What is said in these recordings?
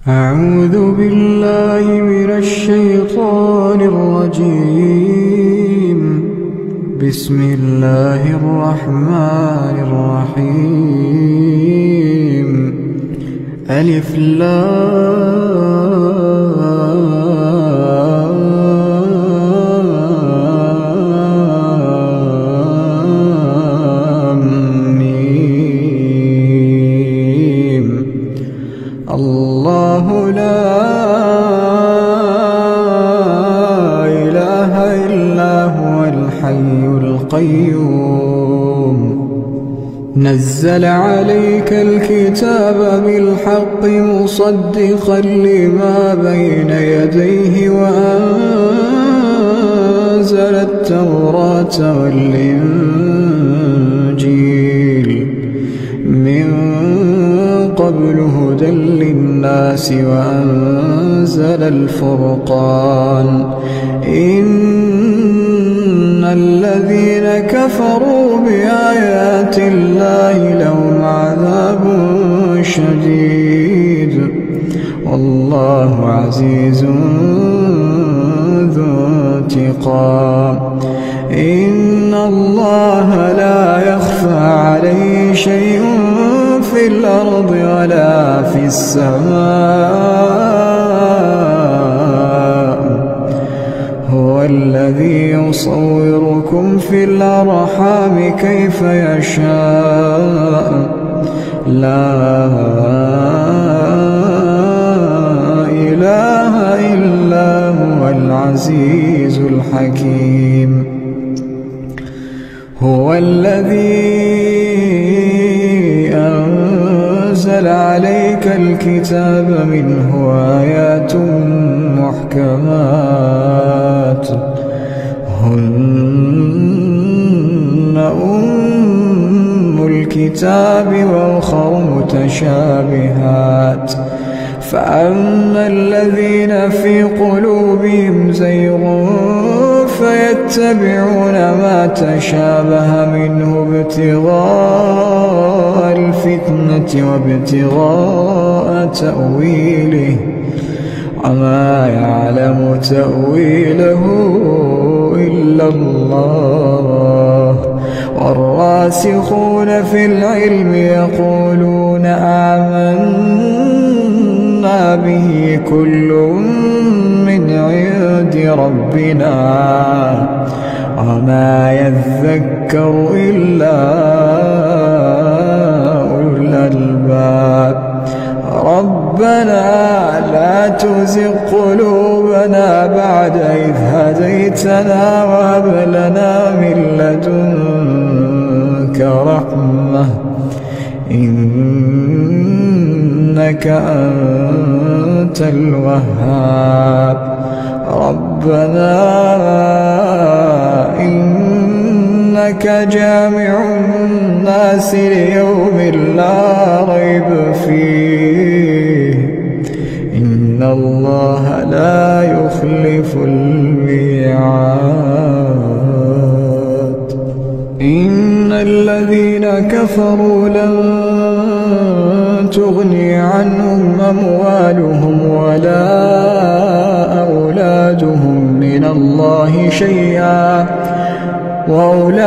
أعوذ بالله من الشيطان الرجيم. بسم الله الرحمن الرحيم. ألف لام ميم. الله لا إله إلا هو الحي القيوم. نزل عليك الكتاب بالحق مصدقا لما بين يديه وأنزل التوراة والإنجيل من قبل هدى للناس وأنزل الفرقان. إن الذين كفروا بآيات الله لهم عذاب شديد والله عزيز ذو انتقام. إن الله لا يخفى عليه شيء في الأرض ولا في السماء. هو الذي يصوركم في الأرحام كيف يشاء. لا إله إلا هو العزيز الحكيم. هو الذي أنزل عليك الكتاب منه آيات محكمات هن أم الكتاب وأخر متشابهات. فأما الذين في قلوبهم زيغ فيتبعون ما تشابه منه ابتغاء الفتنة وابتغاء تأويله وما يعلم تأويله إلا الله. والراسخون في العلم يقولون آمنا به كل من عند ربنا وما يذكر إلا أولو الألباب. ربنا لا تزغ قلوبنا بعد إذ هديتنا وهب لنا من لدنك رحمة إنك أنت الوهاب. ربنا إنك جامع الناس ليوم لا ريب فيه إن الله لا يخلف الميعاد. إن الذين كفروا لن تغني عنهم أموالهم ولا أولادهم من الله شيئا وأولئك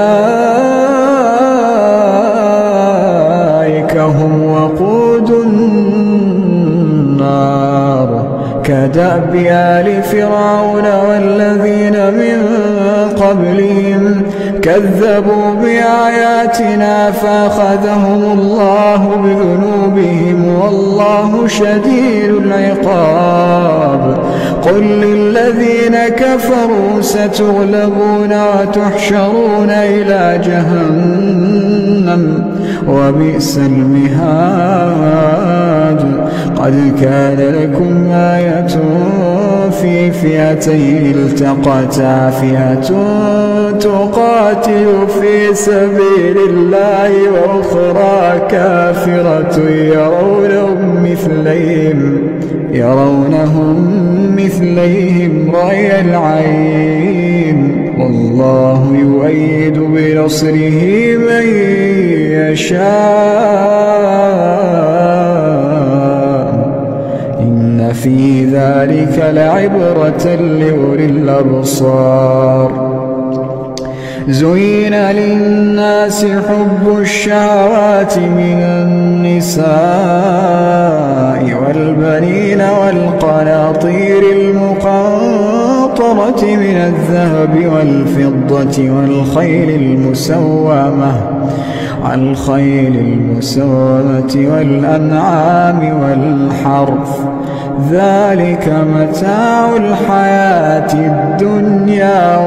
هم وقود النار. كدأب آل فرعون والذين من قبلهم كذبوا بآياتنا فأخذهم الله بذنوبهم والله شديد العقاب. قل للذين كفروا ستغلبون وتحشرون إلى جهنم وبئس المهاد. قد كان لكم آية في فئتين التقتا فئة تقاتل في سبيل الله وأخرى كافرة يرونهم مثليهم رأي العين والله يؤيد بنصره من يشاء إن إن في ذلك لعبرة لأولي الأبصار. زين للناس حب الشهوات من النساء والبنين والقناطير المقنطرة من الذهب والفضة والخيل المسومة والأنعام والحرث، ذلك متاع الحياة الدنيا